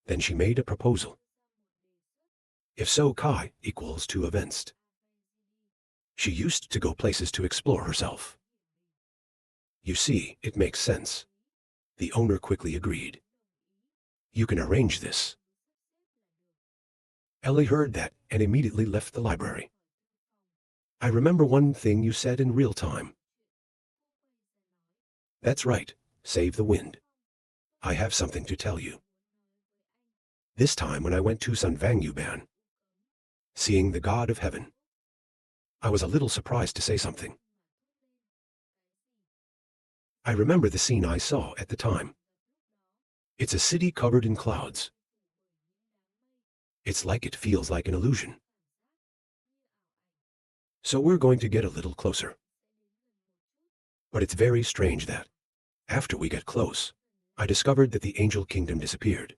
Then she made a proposal. If so, Kai equals to evinced. She used to go places to explore herself. You see, it makes sense. The owner quickly agreed. You can arrange this. Ellie heard that and immediately left the library. I remember one thing you said in real time. That's right, save the wind. I have something to tell you. This time when I went to Sunvangyuban, seeing the god of heaven, I was a little surprised to say something. I remember the scene I saw at the time. It's a city covered in clouds. It's like it feels like an illusion. So we're going to get a little closer. But it's very strange that, after we get close, I discovered that the angel kingdom disappeared.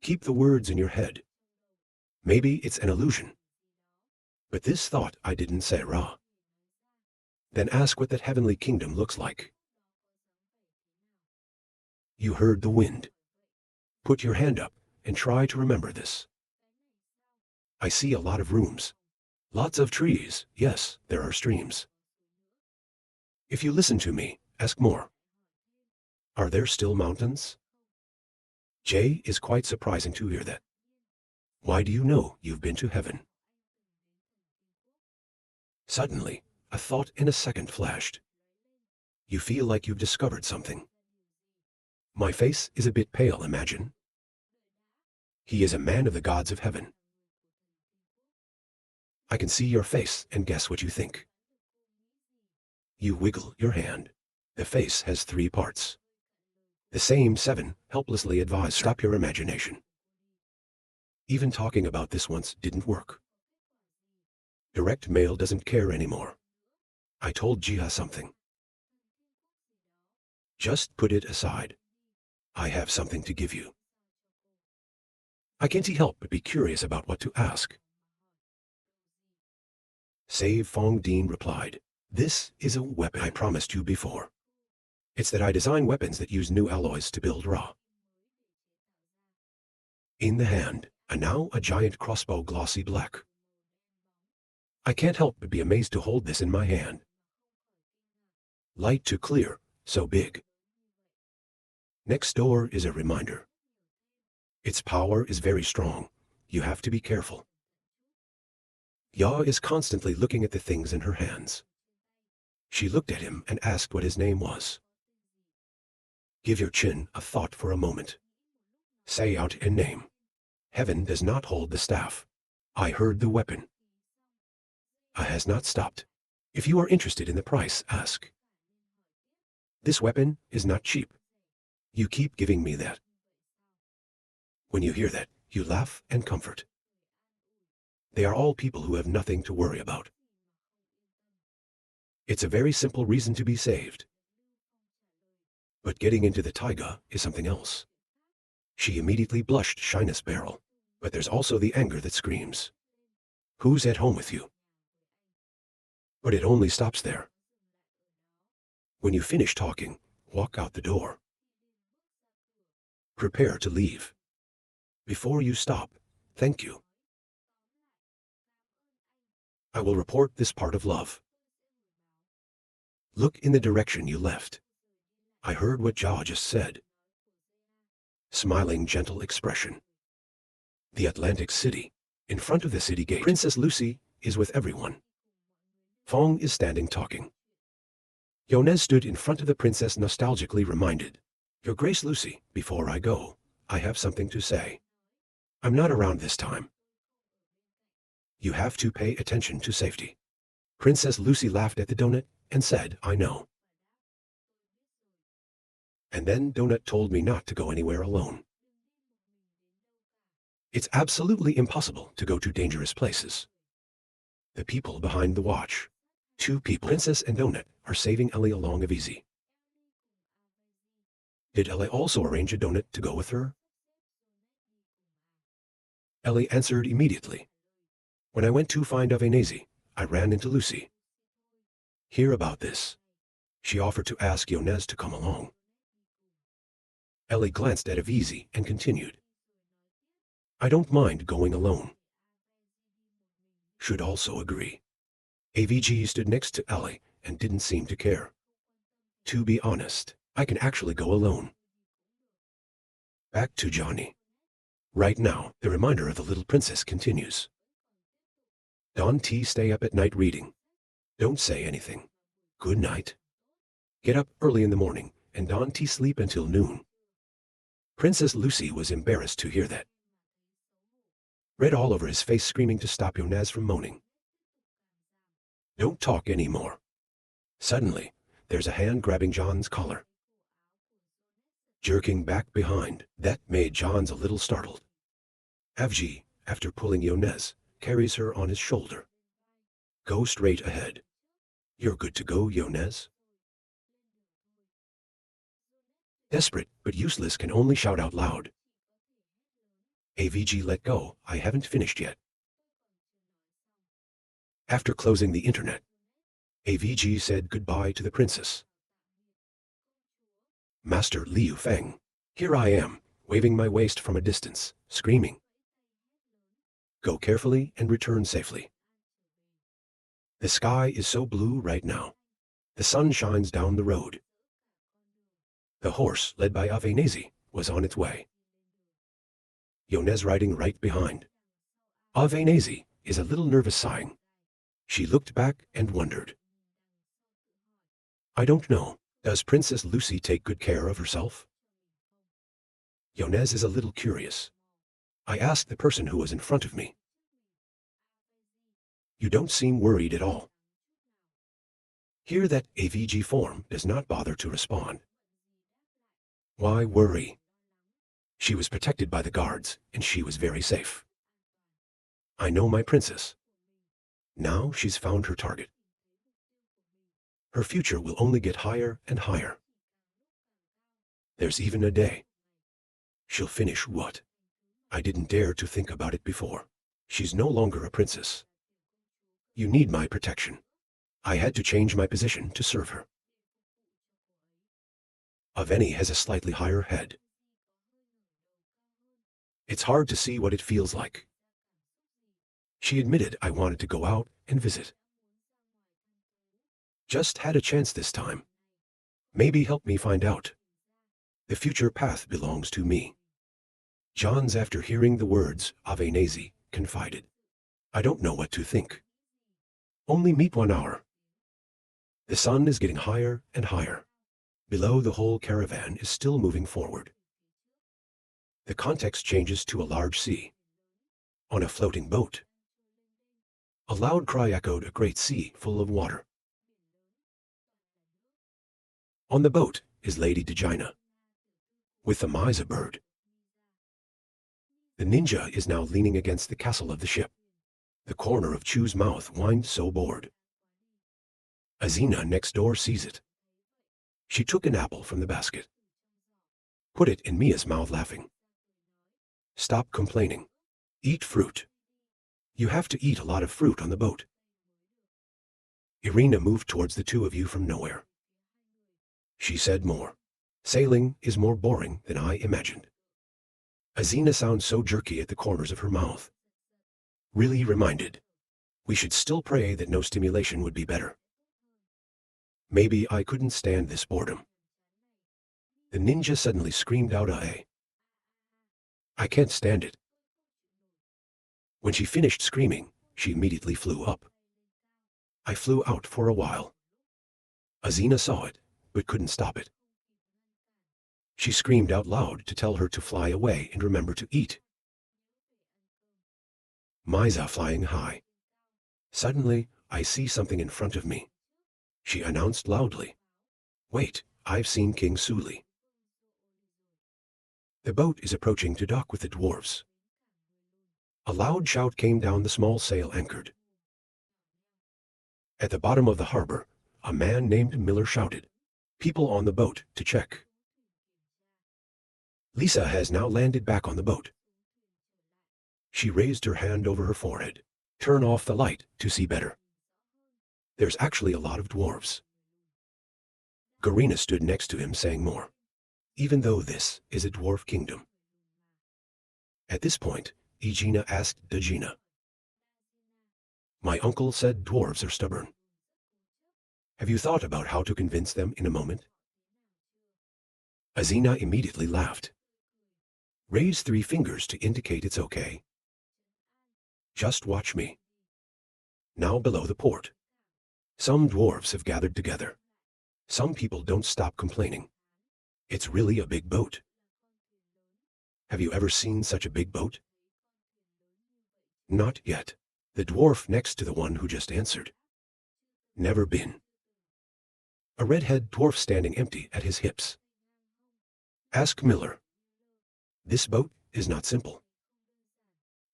Keep the words in your head. Maybe it's an illusion. But this thought I didn't say Ra. Then ask what that heavenly kingdom looks like. You heard the wind. Put your hand up and try to remember this. I see a lot of rooms. Lots of trees. Yes, there are streams. If you listen to me, ask more. Are there still mountains? Jay is quite surprising to hear that. Why do you know you've been to heaven? Suddenly, a thought in a second flashed. You feel like you've discovered something. My face is a bit pale, imagine. He is a man of the gods of heaven. I can see your face and guess what you think. You wiggle your hand. The face has 3 parts. The same 7 helplessly advised. Stop your imagination. Even talking about this once didn't work. Direct mail doesn't care anymore. I told Jiha something. Just put it aside. I have something to give you. I can't help but be curious about what to ask. Save Fong Dean replied, this is a weapon I promised you before. It's that I design weapons that use new alloys to build Ra. In the hand, now a giant crossbow, glossy black. I can't help but be amazed to hold this in my hand. Light to clear, so big. Next door is a reminder. Its power is very strong. You have to be careful. Ya is constantly looking at the things in her hands. She looked at him and asked what his name was. Give your chin a thought for a moment. Say out a name. Heaven does not hold the staff. I heard the weapon. Has not stopped. If you are interested in the price, ask. This weapon is not cheap. You keep giving me that. When you hear that, you laugh and comfort. They are all people who have nothing to worry about. It's a very simple reason to be saved. But getting into the taiga is something else. She immediately blushed shyness barrel, but there's also the anger that screams. Who's at home with you? But it only stops there. When you finish talking, walk out the door. Prepare to leave. Before you stop, thank you. I will report this part of love. Look in the direction you left. I heard what Ja just said. Smiling, gentle expression. The Atlantic City. In front of the city gate, Princess Lucy is with everyone. Fong is standing talking. Yonez stood in front of the princess nostalgically reminded. Your Grace Lucy, before I go, I have something to say. I'm not around this time. You have to pay attention to safety. Princess Lucy laughed at the donut and said, I know. And then Donut told me not to go anywhere alone. It's absolutely impossible to go to dangerous places. The people behind the watch. 2 people, Princess and Donut, are saving Ellie along of easy. Did Ellie also arrange a donut to go with her? Ellie answered immediately. When I went to find Avenesi, I ran into Lucy. Hear about this. She offered to ask Yonez to come along. Ellie glanced at Avisi and continued. I don't mind going alone. Should also agree. AVG stood next to Ellie and didn't seem to care. To be honest, I can actually go alone. Back to Johnny. Right now, the reminder of the little princess continues. Don T, stay up at night reading. Don't say anything. Good night. Get up early in the morning, and Don T sleep until noon. Princess Lucy was embarrassed to hear that. Red all over his face, screaming to stop Yonaz from moaning. Don't talk anymore. Suddenly, there's a hand grabbing John's collar. Jerking back behind, that made John's a little startled. Avji, after pulling Yonez, carries her on his shoulder. Go straight ahead. You're good to go, Yonez. Desperate but useless can only shout out loud. AVG, let go, I haven't finished yet. After closing the internet, AVG said goodbye to the princess. Master Liu Feng, here I am, waving my waist from a distance, screaming. Go carefully and return safely. The sky is so blue right now. The sun shines down the road. The horse, led by Avenesi, was on its way. Yonez riding right behind. Avenesi is a little nervous, sighing. She looked back and wondered. I don't know, does Princess Lucy take good care of herself? Yonez is a little curious. I asked the person who was in front of me. You don't seem worried at all. Here that AVG form does not bother to respond. Why worry? She was protected by the guards, and she was very safe. I know my princess. Now she's found her target. Her future will only get higher and higher. There's even a day. She'll finish what? I didn't dare to think about it before. She's no longer a princess. You need my protection. I had to change my position to serve her. Aveni has a slightly higher head. It's hard to see what it feels like. She admitted I wanted to go out and visit. Just had a chance this time. Maybe help me find out. The future path belongs to me. John's, after hearing the words Avenesi, confided. I don't know what to think. Only meet 1 hour. The sun is getting higher and higher. Below, the whole caravan is still moving forward. The context changes to a large sea. On a floating boat. A loud cry echoed a great sea full of water. On the boat is Lady Degina, with the Misa bird. The ninja is now leaning against the castle of the ship. The corner of Chu's mouth whined, so bored. Azina next door sees it. She took an apple from the basket. Put it in Mia's mouth, laughing. Stop complaining. Eat fruit. You have to eat a lot of fruit on the boat. Irina moved towards the two of you from nowhere. She said more. Sailing is more boring than I imagined. Azina sounds so jerky at the corners of her mouth. Really reminded. We should still pray that no stimulation would be better. Maybe I couldn't stand this boredom. The ninja suddenly screamed out a. I can't stand it. When she finished screaming, she immediately flew up. I flew out for a while. Azina saw it, but couldn't stop it. She screamed out loud to tell her to fly away and remember to eat. Misa flying high. Suddenly, I see something in front of me. She announced loudly. Wait, I've seen King Suli. The boat is approaching to dock with the dwarves. A loud shout came down the small sail anchored. At the bottom of the harbor, a man named Miller shouted, people on the boat to check. Lisa has now landed back on the boat. She raised her hand over her forehead. Turn off the light to see better. There's actually a lot of dwarves. Garina stood next to him, saying more. Even though this is a dwarf kingdom. At this point, Igina asked Dejina. My uncle said dwarves are stubborn. Have you thought about how to convince them in a moment? Azina immediately laughed. Raise 3 fingers to indicate it's okay. Just watch me. Now below the port. Some dwarves have gathered together. Some people don't stop complaining. It's really a big boat. Have you ever seen such a big boat? Not yet. The dwarf next to the one who just answered. Never been. A redhead dwarf standing empty at his hips. Ask Miller. This boat is not simple.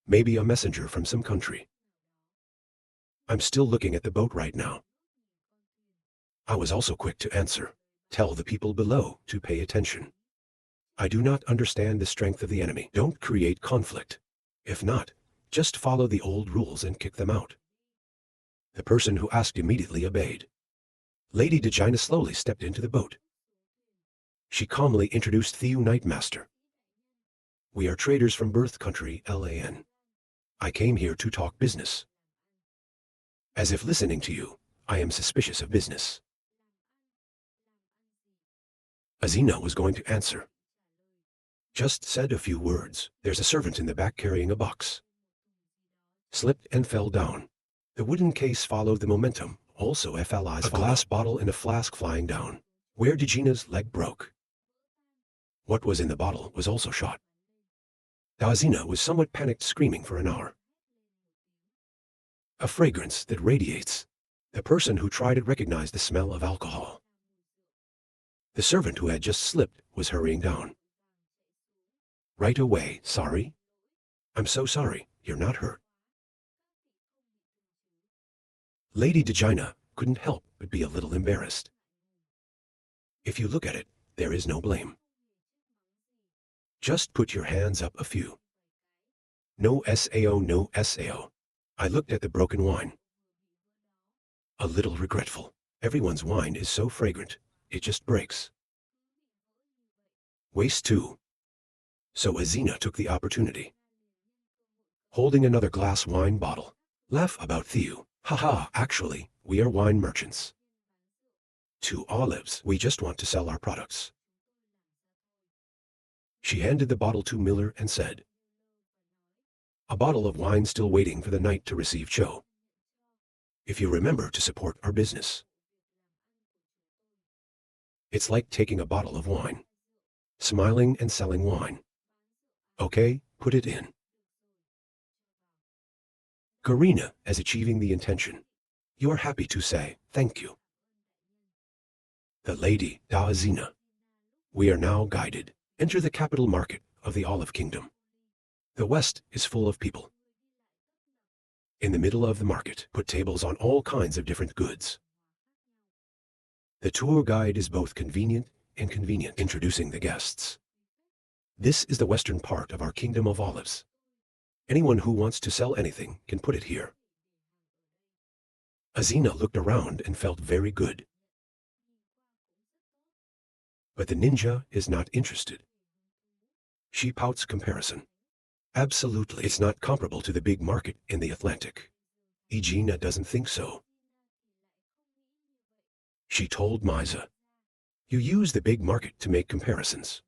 Maybe a messenger from some country. I'm still looking at the boat right now. I was also quick to answer. Tell the people below to pay attention. I do not understand the strength of the enemy. Don't create conflict. If not, just follow the old rules and kick them out. The person who asked immediately obeyed. Lady Dejina slowly stepped into the boat. She calmly introduced Theo Nightmaster. We are traders from Birth Country, LAN. I came here to talk business. As if listening to you, I am suspicious of business. Azina was going to answer. Just said a few words. There's a servant in the back carrying a box. Slipped and fell down. The wooden case followed the momentum. Also FLI's a glass bottle and a flask flying down. Where Dejina's leg broke. What was in the bottle was also shot. Azina was somewhat panicked, screaming for an hour. A fragrance that radiates. The person who tried it recognized the smell of alcohol. The servant who had just slipped was hurrying down. Right away, sorry? I'm so sorry, you're not hurt. Lady Dejina couldn't help but be a little embarrassed. If you look at it, there is no blame. Just put your hands up a few. No SAO, no SAO. I looked at the broken wine. A little regretful. Everyone's wine is so fragrant, it just breaks. Waste too. So Azina took the opportunity. Holding another glass wine bottle. Laugh about Theo. Haha, actually, we are wine merchants. 2 olives, we just want to sell our products. She handed the bottle to Miller and said, a bottle of wine still waiting for the night to receive Cho. If you remember to support our business. It's like taking a bottle of wine. Smiling and selling wine. Okay, put it in. Karina as achieving the intention. You are happy to say, thank you. The lady, Azina. We are now guided. Enter the capital market of the Olive Kingdom. The west is full of people. In the middle of the market, put tables on all kinds of different goods. The tour guide is both convenient and convenient, introducing the guests. This is the western part of our Kingdom of Olives. Anyone who wants to sell anything can put it here. Azina looked around and felt very good. But the ninja is not interested. She pouts comparison. Absolutely, it's not comparable to the big market in the Atlantic. Igina doesn't think so. She told Miza, you use the big market to make comparisons.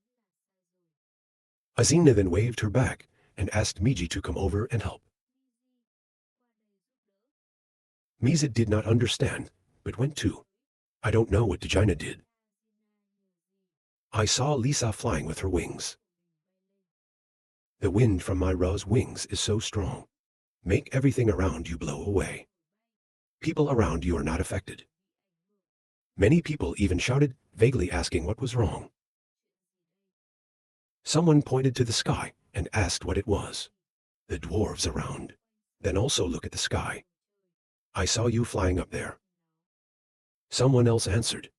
Azina then waved her back and asked Miji to come over and help. Miza did not understand, but went too. I don't know what Dejina did. I saw Lisa flying with her wings. The wind from Myra's wings is so strong. Make everything around you blow away. People around you are not affected. Many people even shouted, vaguely asking what was wrong. Someone pointed to the sky and asked what it was. The dwarves around. Then also look at the sky. I saw you flying up there. Someone else answered.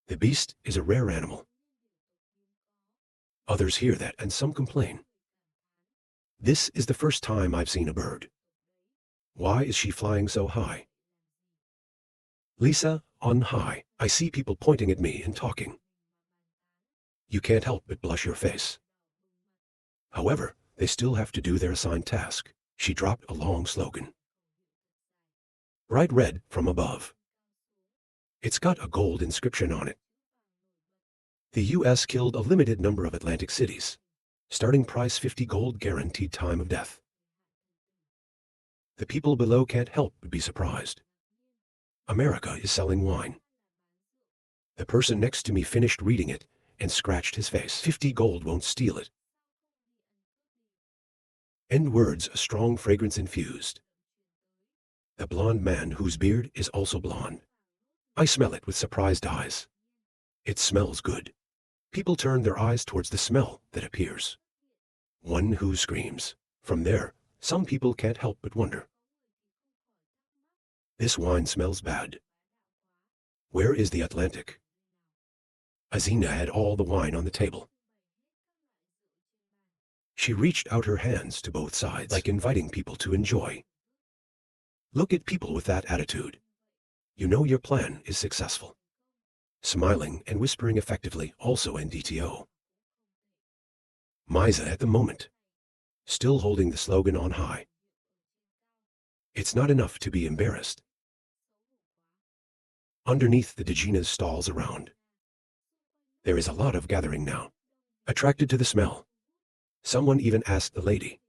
The beast is a rare animal. Others hear that and some complain. This is the first time I've seen a bird. Why is she flying so high? Lisa, on high, I see people pointing at me and talking. You can't help but blush your face. However, They still have to do their assigned task. She dropped a long slogan. Bright red from above. It's got a gold inscription on it. The U.S. killed a limited number of Atlantic cities. Starting price 50 gold, guaranteed time of death. The people below can't help but be surprised. America is selling wine. The person next to me finished reading it and scratched his face. 50 gold won't steal it. End words, a strong fragrance infused. The blonde man whose beard is also blonde. I smell it with surprised eyes. It smells good. People turn their eyes towards the smell that appears. One who screams. From there, some people can't help but wonder. This wine smells bad. Where is the Atlantic? Azina had all the wine on the table. She reached out her hands to both sides, like inviting people to enjoy. Look at people with that attitude. You know your plan is successful. Smiling and whispering effectively, also NDTO. Misa at the moment, still holding the slogan on high. It's not enough to be embarrassed. Underneath the Dejina's stalls around, there is a lot of gathering now. Attracted to the smell, someone even asked the lady,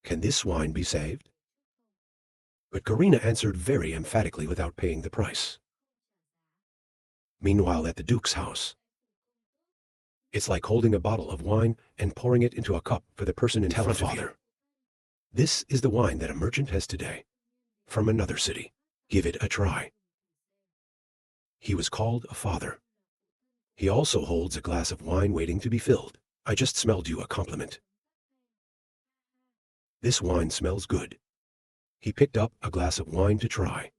"Can this wine be saved?" But Karina answered very emphatically without paying the price. Meanwhile, at the Duke's house, it's like holding a bottle of wine and pouring it into a cup for the person in front of you. This is the wine that a merchant has today, from another city. Give it a try. He was called a father. He also holds a glass of wine waiting to be filled. I just smelled you a compliment. This wine smells good. He picked up a glass of wine to try.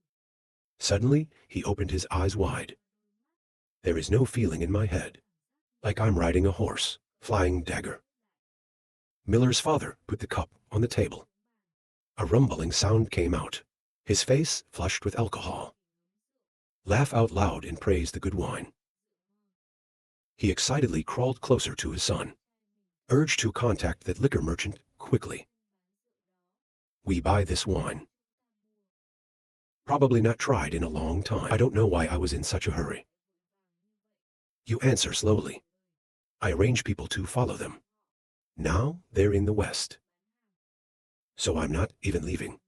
Suddenly, he opened his eyes wide. There is no feeling in my head, like I'm riding a horse, flying dagger. Miller's father put the cup on the table. A rumbling sound came out. His face flushed with alcohol. Laugh out loud and praise the good wine. He excitedly crawled closer to his son. Urged to contact that liquor merchant quickly. We buy this wine. Probably not tried in a long time. I don't know why I was in such a hurry. You answer slowly. I arrange people to follow them. Now they're in the west. So I'm not even leaving.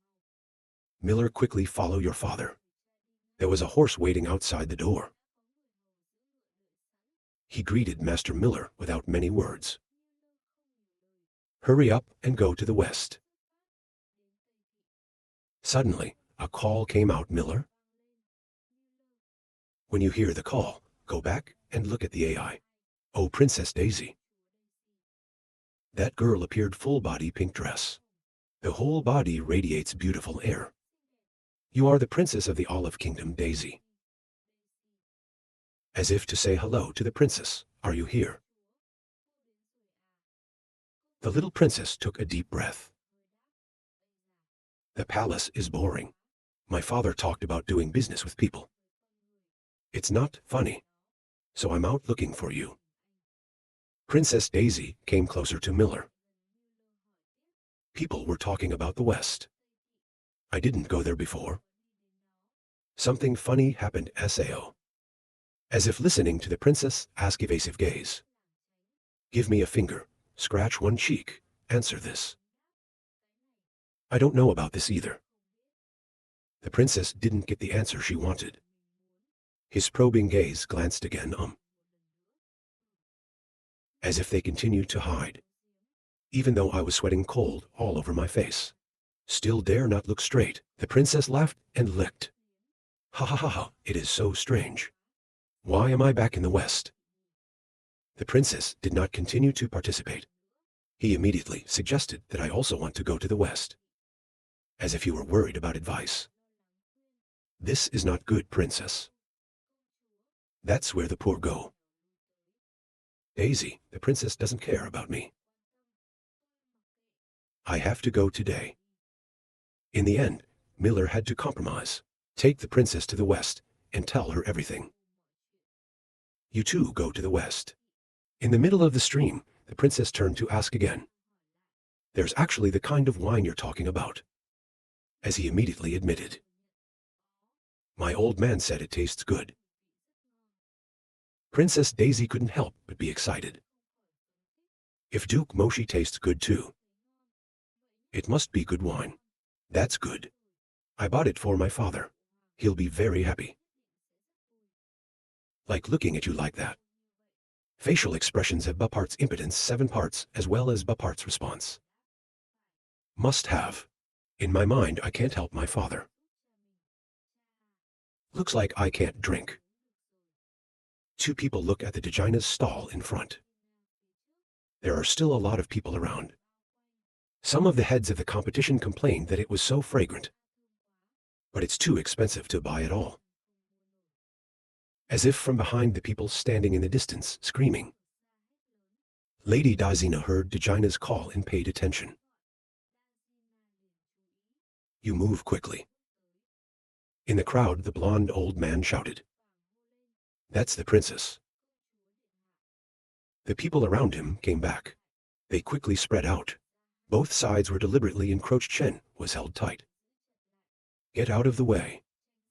Miller, quickly follow your father. There was a horse waiting outside the door. He greeted Master Miller without many words. Hurry up and go to the west. Suddenly, a call came out. Miller? When you hear the call, go back and look at the AI. Oh, Princess Daisy. That girl appeared full-body pink dress. The whole body radiates beautiful air. You are the princess of the Olive Kingdom, Daisy. As if to say hello to the princess, are you here? The little princess took a deep breath. The palace is boring. My father talked about doing business with people. It's not funny. So I'm out looking for you. Princess Daisy came closer to Miller. People were talking about the West. I didn't go there before. Something funny happened. Sao. As if listening to the princess, ask evasive gaze. Give me a finger, scratch one cheek, answer this. I don't know about this either. The princess didn't get the answer she wanted. His probing gaze glanced again. As if they continued to hide. Even though I was sweating cold all over my face. Still dare not look straight. The princess laughed and licked. Ha ha ha ha, it is so strange. Why am I back in the West? The princess did not continue to participate. He immediately suggested that I also want to go to the West. As if you were worried about advice. This is not good, princess. That's where the poor go. Daisy, the princess doesn't care about me. I have to go today. In the end, Miller had to compromise. Take the princess to the West and tell her everything. You too go to the West. In the middle of the stream, the princess turned to ask again. There's actually the kind of wine you're talking about, as he immediately admitted. My old man said it tastes good. Princess Daisy couldn't help but be excited. If Duke Moshi tastes good too, it must be good wine. That's good. I bought it for my father. He'll be very happy. Like looking at you like that. Facial expressions have Bapart's impotence 7 parts as well as Bapart's response. Must have. In my mind, I can't help my father. Looks like I can't drink. 2 people look at the Degina's stall in front. There are still a lot of people around. Some of the heads of the competition complained that it was so fragrant. But it's too expensive to buy at all. As if from behind the people standing in the distance, screaming. Lady Dazina heard Degina's call and paid attention. You move quickly. In the crowd, the blond old man shouted. That's the princess. The people around him came back. They quickly spread out. Both sides were deliberately encroached. Chen was held tight. Get out of the way.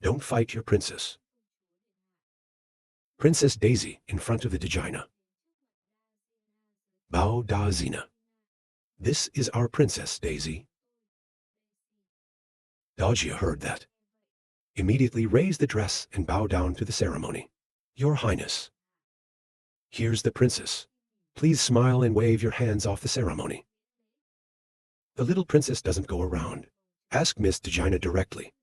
Don't fight your princess. Princess Daisy in front of the Degina. Bao Dazina. This is our Princess Daisy. Dajia heard that. Immediately raised the dress and bowed down to the ceremony. Your Highness. Here's the princess. Please smile and wave your hands off the ceremony. The little princess doesn't go around. Ask Miss Degina directly.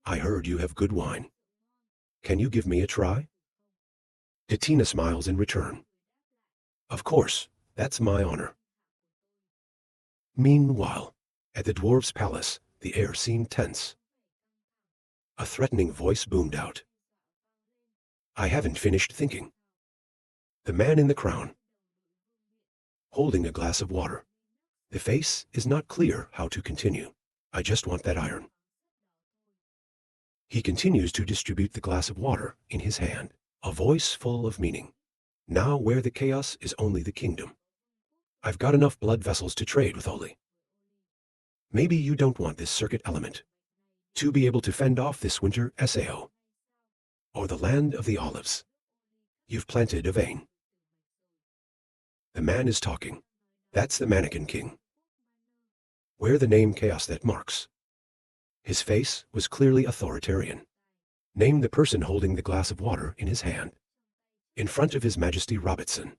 I heard you have good wine. Can you give me a try? Datina smiles in return. Of course, that's my honor. Meanwhile, at the dwarf's palace, the air seemed tense. A threatening voice boomed out. I haven't finished thinking. The man in the crown, holding a glass of water. The face is not clear how to continue. I just want that iron. He continues to distribute the glass of water in his hand, a voice full of meaning. Now where the chaos is only the kingdom. I've got enough blood vessels to trade with Oli. Maybe you don't want this circuit element. To be able to fend off this winter SAO. Or the land of the olives. You've planted a vein. The man is talking. That's the mannequin king. Wear the name chaos that marks. His face was clearly authoritarian. Name the person holding the glass of water in his hand. In front of His Majesty Robertson.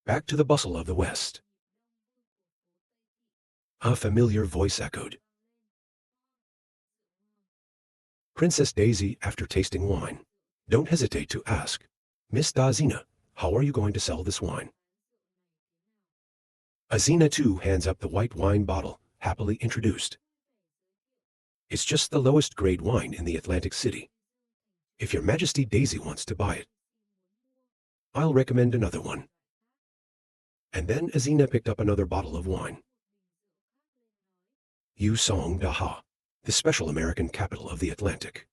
Back to the bustle of the West. A familiar voice echoed. Princess Daisy, after tasting wine, don't hesitate to ask, Miss Dazina, how are you going to sell this wine? Azina too hands up the white wine bottle, happily introduced. It's just the lowest grade wine in the Atlantic City. If Your Majesty Daisy wants to buy it, I'll recommend another one. And then Azina picked up another bottle of wine. Yusong Daha, the special American capital of the Atlantic.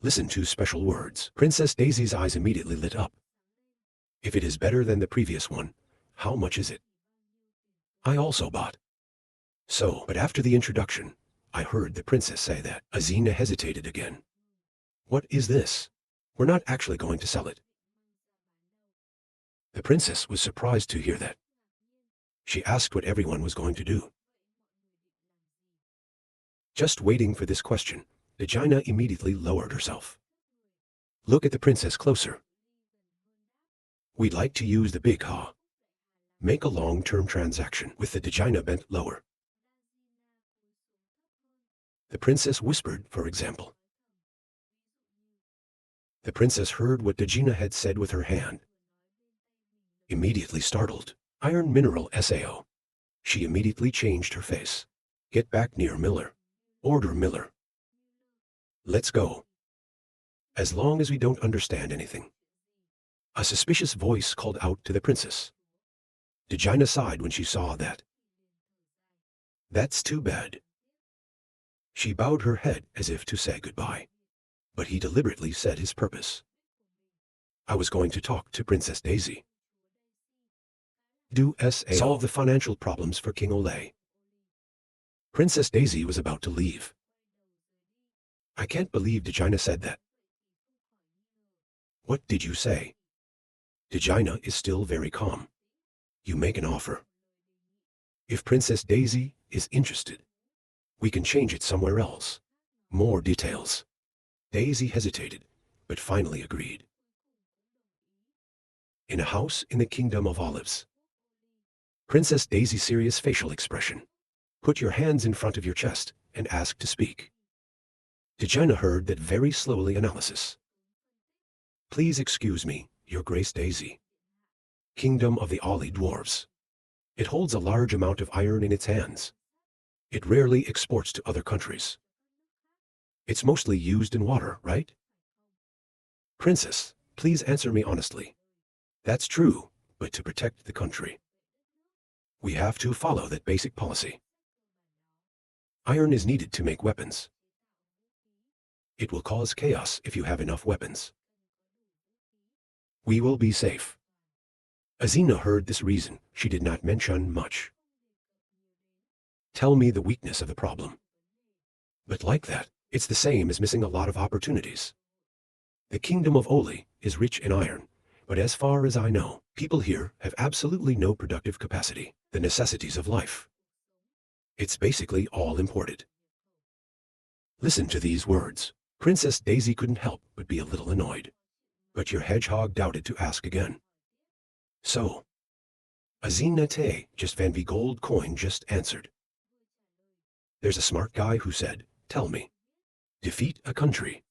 Listen to special words. Princess Daisy's eyes immediately lit up. If it is better than the previous one, how much is it? I also bought. So, but after the introduction, I heard the princess say that. Azina hesitated again. What is this? We're not actually going to sell it. The princess was surprised to hear that. She asked what everyone was going to do. Just waiting for this question, Degina immediately lowered herself. Look at the princess closer. We'd like to use the big ha. Make a long-term transaction. With the Degina bent lower. The princess whispered, for example. The princess heard what Degina had said with her hand. Immediately startled. Iron mineral SAO. She immediately changed her face. Get back near Miller. Order Miller. Let's go. As long as we don't understand anything. A suspicious voice called out to the princess. Degina sighed when she saw that. That's too bad. She bowed her head as if to say goodbye. But he deliberately said his purpose. I was going to talk to Princess Daisy. Do solve the financial problems for King Olay. Princess Daisy was about to leave. I can't believe Degina said that. What did you say? Degina is still very calm. You make an offer. If Princess Daisy is interested, we can change it somewhere else. More details. Daisy hesitated, but finally agreed. In a house in the Kingdom of Olives. Princess Daisy's serious facial expression. Put your hands in front of your chest and ask to speak. Degina heard that very slowly. Analysis. Please excuse me, Your Grace Daisy. Kingdom of the Ollie Dwarves. It holds a large amount of iron in its hands. It rarely exports to other countries. It's mostly used in water, right? Princess, please answer me honestly. That's true, but to protect the country, we have to follow that basic policy. Iron is needed to make weapons. It will cause chaos if you have enough weapons. We will be safe. Azina heard this reason. She did not mention much. Tell me the weakness of the problem. But like that, it's the same as missing a lot of opportunities. The Kingdom of Oli is rich in iron, but as far as I know, people here have absolutely no productive capacity, the necessities of life. It's basically all imported. Listen to these words. Princess Daisy couldn't help but be a little annoyed. But your hedgehog doubted to ask again. So, Azina Te just Van V Gold Coin just answered. There's a smart guy who said, tell me. Defeat a country.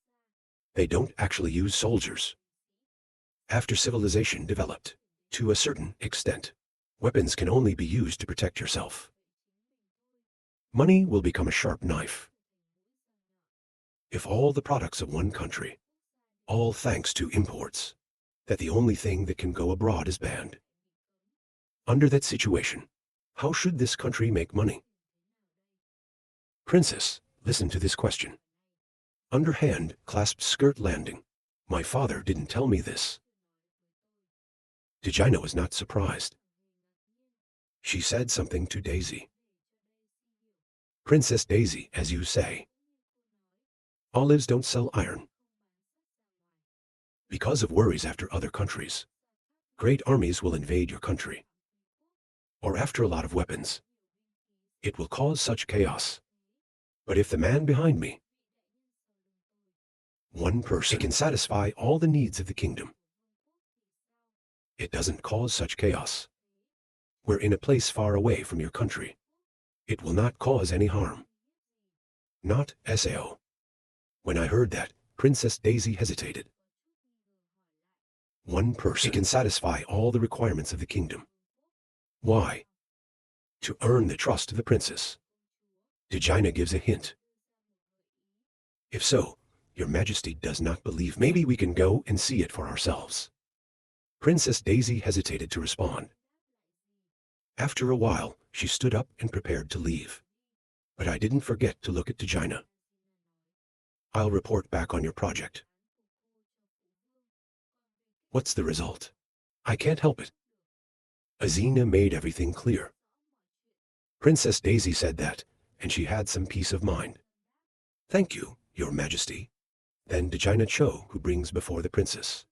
They don't actually use soldiers. After civilization developed, to a certain extent, weapons can only be used to protect yourself. Money will become a sharp knife. If all the products of one country, all thanks to imports, that the only thing that can go abroad is banned. Under that situation, how should this country make money? Princess, listen to this question. Underhand, clasped skirt landing. My father didn't tell me this. Degina was not surprised. She said something to Daisy. Princess Daisy, as you say. Olives don't sell iron. Because of worries after other countries. Great armies will invade your country. Or after a lot of weapons. It will cause such chaos. But if the man behind me, one person, it can satisfy all the needs of the kingdom. It doesn't cause such chaos. We're in a place far away from your country. It will not cause any harm. Not Sao. When I heard that, Princess Daisy hesitated. One person, it can satisfy all the requirements of the kingdom. Why? To earn the trust of the princess. Degina gives a hint. If so, your majesty does not believe. Maybe we can go and see it for ourselves. Princess Daisy hesitated to respond. After a while, she stood up and prepared to leave. But I didn't forget to look at Degina. I'll report back on your project. What's the result? I can't help it. Azina made everything clear. Princess Daisy said that, and she had some peace of mind. Thank you, your majesty. Then Degina Cho, who brings before the princess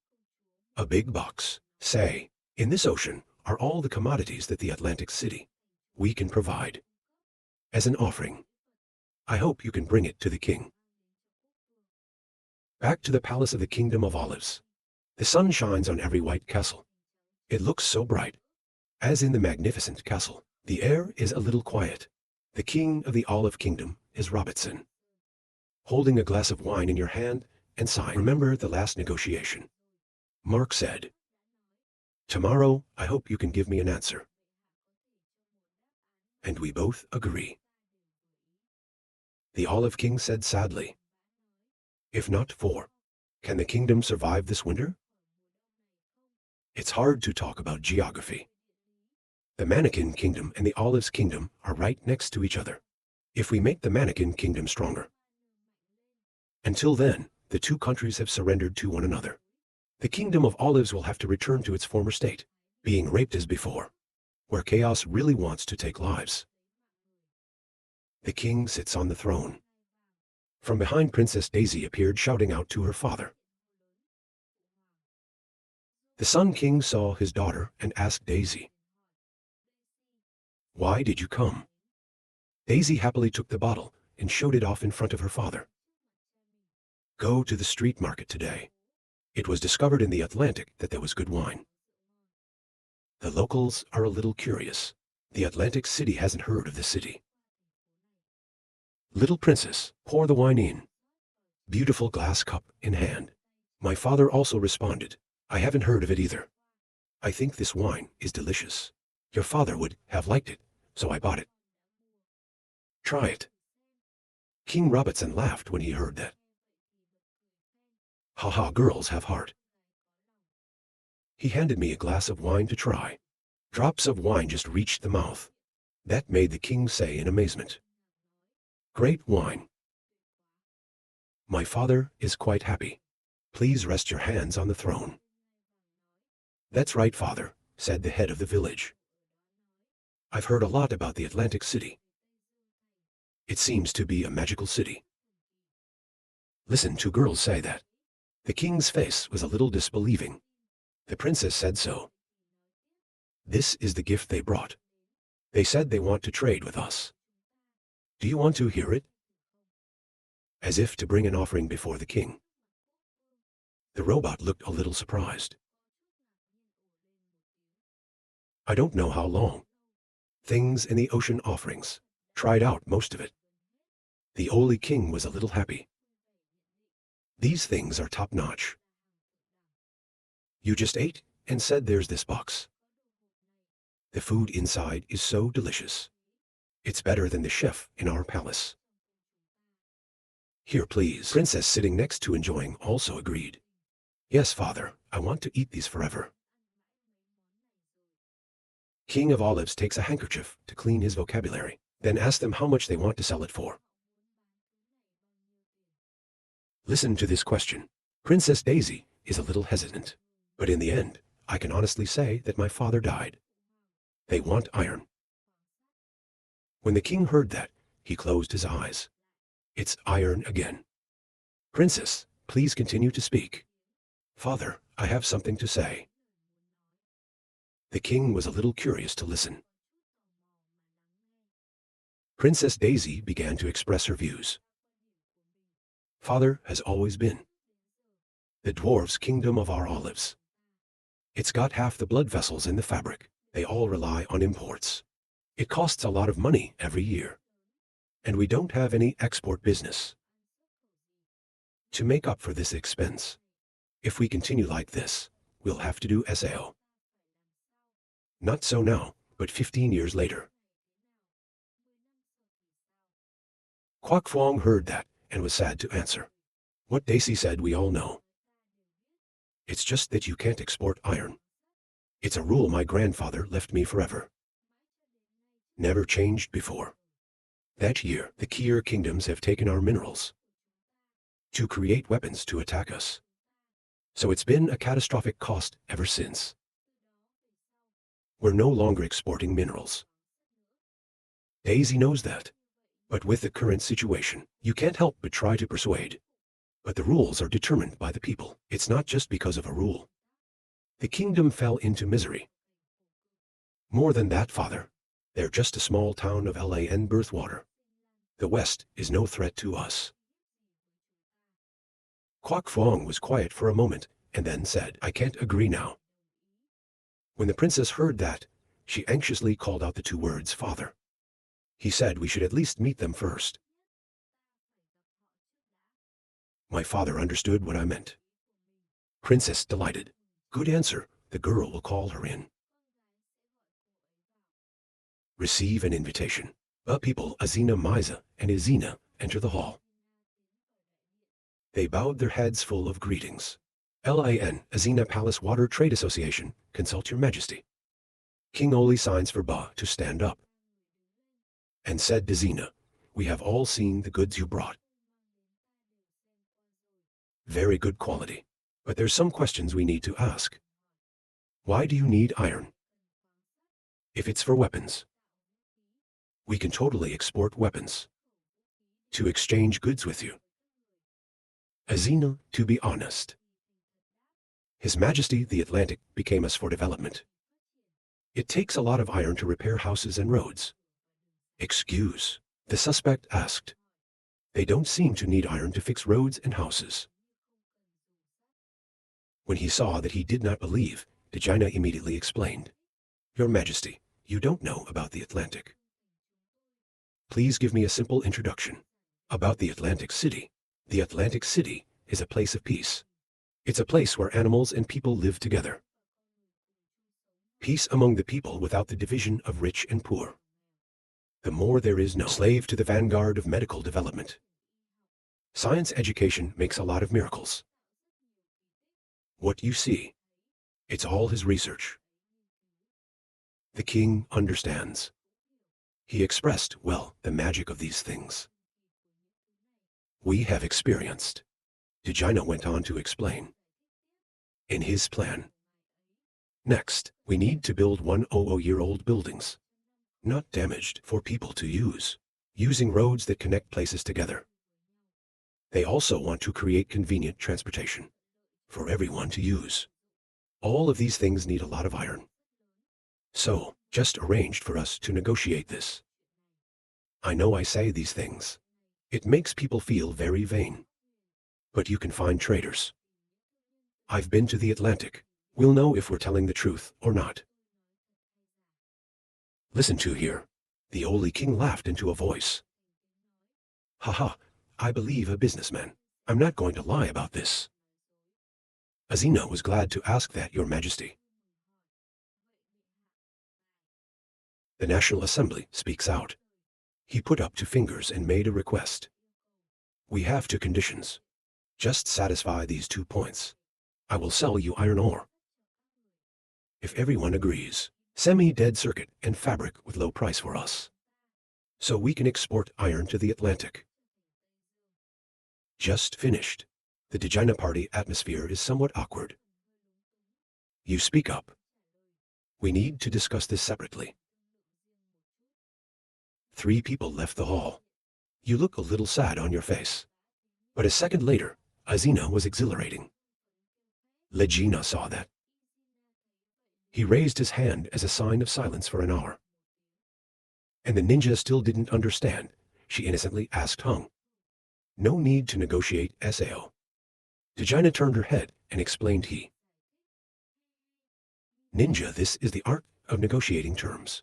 a big box. Say, in this ocean are all the commodities that the Atlantic City we can provide. As an offering, I hope you can bring it to the king. Back to the palace of the Kingdom of Olives. The sun shines on every white castle. It looks so bright. As in the magnificent castle, the air is a little quiet. The king of the Olive Kingdom is Robertson. Holding a glass of wine in your hand and sighing. Remember the last negotiation. Mark said, tomorrow I hope you can give me an answer. And we both agree. The Olive King said sadly, if not for, can the kingdom survive this winter? It's hard to talk about geography. The Mannequin Kingdom and the Olives Kingdom are right next to each other. If we make the Mannequin Kingdom stronger. Until then, the two countries have surrendered to one another. The Kingdom of Olives will have to return to its former state, being raped as before. where chaos really wants to take lives. The king sits on the throne. From behind, Princess Daisy appeared, shouting out to her father. The Sun King saw his daughter and asked Daisy, "Why did you come?" Daisy happily took the bottle and showed it off in front of her father. "Go to the street market today. It was discovered in the Atlantic that there was good wine. The locals are a little curious. The Atlantic City hasn't heard of the city. Little princess, pour the wine in. Beautiful glass cup in hand." My father also responded, "I haven't heard of it either. I think this wine is delicious. Your father would have liked it, so I bought it. Try it." King Robertson laughed when he heard that. "Haha, girls have heart." He handed me a glass of wine to try. Drops of wine just reached the mouth. That made the king say in amazement, "Great wine." My father is quite happy. "Please rest your hands on the throne." "That's right, father," said the head of the village. "I've heard a lot about the Atlantic City. It seems to be a magical city." Listen, two girls say that. The king's face was a little disbelieving. The princess said so. "This is the gift they brought. They said they want to trade with us. Do you want to hear it?" As if to bring an offering before the king. The robot looked a little surprised. "I don't know how long. Things in the ocean offerings. Tried out most of it." The Oli king was a little happy. "These things are top-notch. You just ate and said there's this box. The food inside is so delicious. It's better than the chef in our palace." "Here, please." Princess, sitting next to enjoying, also agreed. "Yes, father, I want to eat these forever." King of Olives takes a handkerchief to clean his vocabulary, then asks them how much they want to sell it for. Listen to this question. Princess Daisy is a little hesitant, but in the end, I can honestly say that my father died. They want iron. When the king heard that, he closed his eyes. It's iron again. "Princess, please continue to speak." "Father, I have something to say." The king was a little curious to listen. Princess Daisy began to express her views. "Father has always been the dwarves' kingdom of our olives. It's got half the blood vessels in the fabric. They all rely on imports. It costs a lot of money every year. And we don't have any export business. To make up for this expense, if we continue like this, we'll have to do SAO. Not so now, but 15 years later." Kwok Fwong heard that and was sad to answer. What Daisy said we all know. It's just that you can't export iron. It's a rule my grandfather left me forever. Never changed before. That year, the Kier kingdoms have taken our minerals to create weapons to attack us. So it's been a catastrophic cost ever since. We're no longer exporting minerals. Daisy knows that. But with the current situation, you can't help but try to persuade. But the rules are determined by the people. It's not just because of a rule. The kingdom fell into misery. More than that, father. They're just a small town of LAN Birthwater. The West is no threat to us. Kwok Fwong was quiet for a moment, and then said, "I can't agree now." When the princess heard that, she anxiously called out the two words, "Father." He said we should at least meet them first. My father understood what I meant. Princess delighted. "Good answer, the girl will call her in." Receive an invitation. People Azina Miza and Izina enter the hall. They bowed their heads full of greetings. LAN, Azina Palace Water Trade Association, consult your majesty. King Oli signs for Ba to stand up. And said to Zina, "We have all seen the goods you brought. Very good quality. But there's some questions we need to ask. Why do you need iron? If it's for weapons, we can totally export weapons to exchange goods with you. Azina, to be honest, His Majesty the Atlantic became us for development. It takes a lot of iron to repair houses and roads. Excuse, the suspect asked. They don't seem to need iron to fix roads and houses. When he saw that he did not believe, Dejina immediately explained. Your Majesty, you don't know about the Atlantic. Please give me a simple introduction. About the Atlantic City. The Atlantic City is a place of peace. It's a place where animals and people live together. Peace among the people without the division of rich and poor. The more there is no slave to the vanguard of medical development. Science education makes a lot of miracles. What you see, it's all his research. The king understands. He expressed well the magic of these things. We have experienced, Dejina went on to explain. In his plan. Next, we need to build 100-year-old buildings, not damaged, for people to use, using roads that connect places together. They also want to create convenient transportation for everyone to use. All of these things need a lot of iron. So, just arranged for us to negotiate this. I know I say these things. It makes people feel very vain. But you can find traders. I've been to the Atlantic. We'll know if we're telling the truth or not. Listen to here. The Oli King laughed into a voice. Haha, I believe a businessman. I'm not going to lie about this. Azina was glad to ask that, Your Majesty. The National Assembly speaks out. He put up two fingers and made a request. We have two conditions. Just satisfy these 2 points. I will sell you iron ore. If everyone agrees, semi-dead circuit and fabric with low price for us. So we can export iron to the Atlantic. Just finished. The Dejina party atmosphere is somewhat awkward. You speak up. We need to discuss this separately. 3 people left the hall. You look a little sad on your face. But a second later, Azina was exhilarating. Legina saw that. He raised his hand as a sign of silence for an hour. And the ninja still didn't understand. She innocently asked Hung. No need to negotiate, Sao. Dejina turned her head and explained he. Ninja, this is the art of negotiating terms.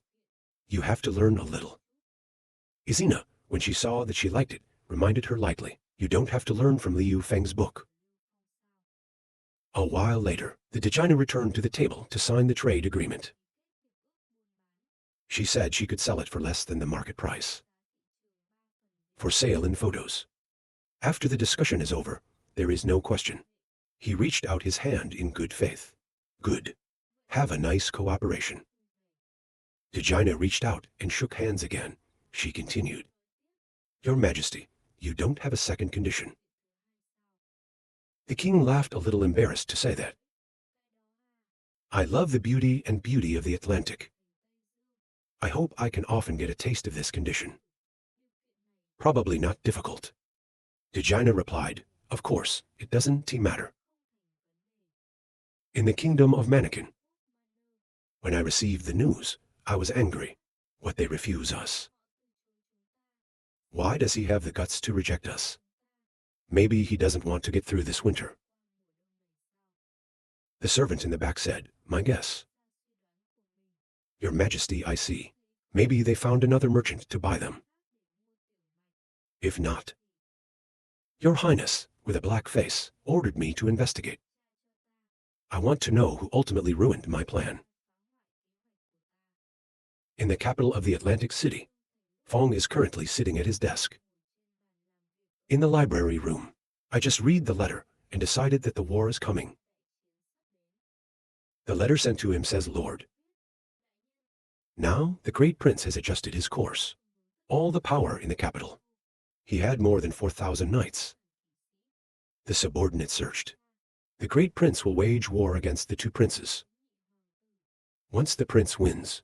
You have to learn a little. Izina, when she saw that she liked it, reminded her lightly, you don't have to learn from Liu Feng's book. A while later, the Dejina returned to the table to sign the trade agreement. She said she could sell it for less than the market price. For sale in photos. After the discussion is over, there is no question. He reached out his hand in good faith. Good. Have a nice cooperation. Dejina reached out and shook hands again. She continued. Your Majesty, you don't have a second condition. The king laughed a little embarrassed to say that. I love the beauty of the Atlantic. I hope I can often get a taste of this condition. Probably not difficult. Dejina replied, of course, it doesn't matter. In the kingdom of Mannequin. When I received the news, I was angry. What they refuse us. Why does he have the guts to reject us? Maybe he doesn't want to get through this winter. The servant in the back said, my guess. Your Majesty, I see. Maybe they found another merchant to buy them. If not. Your Highness, with a black face, ordered me to investigate. I want to know who ultimately ruined my plan. In the capital of the Atlantic City, Fong is currently sitting at his desk. In the library room, I just read the letter and decided that the war is coming. The letter sent to him says, Lord. Now the great prince has adjusted his course. All the power in the capital. He had more than 4,000 knights. The subordinate searched. The great prince will wage war against the 2 princes. Once the prince wins,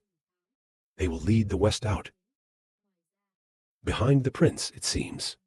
They will lead the West out. Behind the prince, it seems.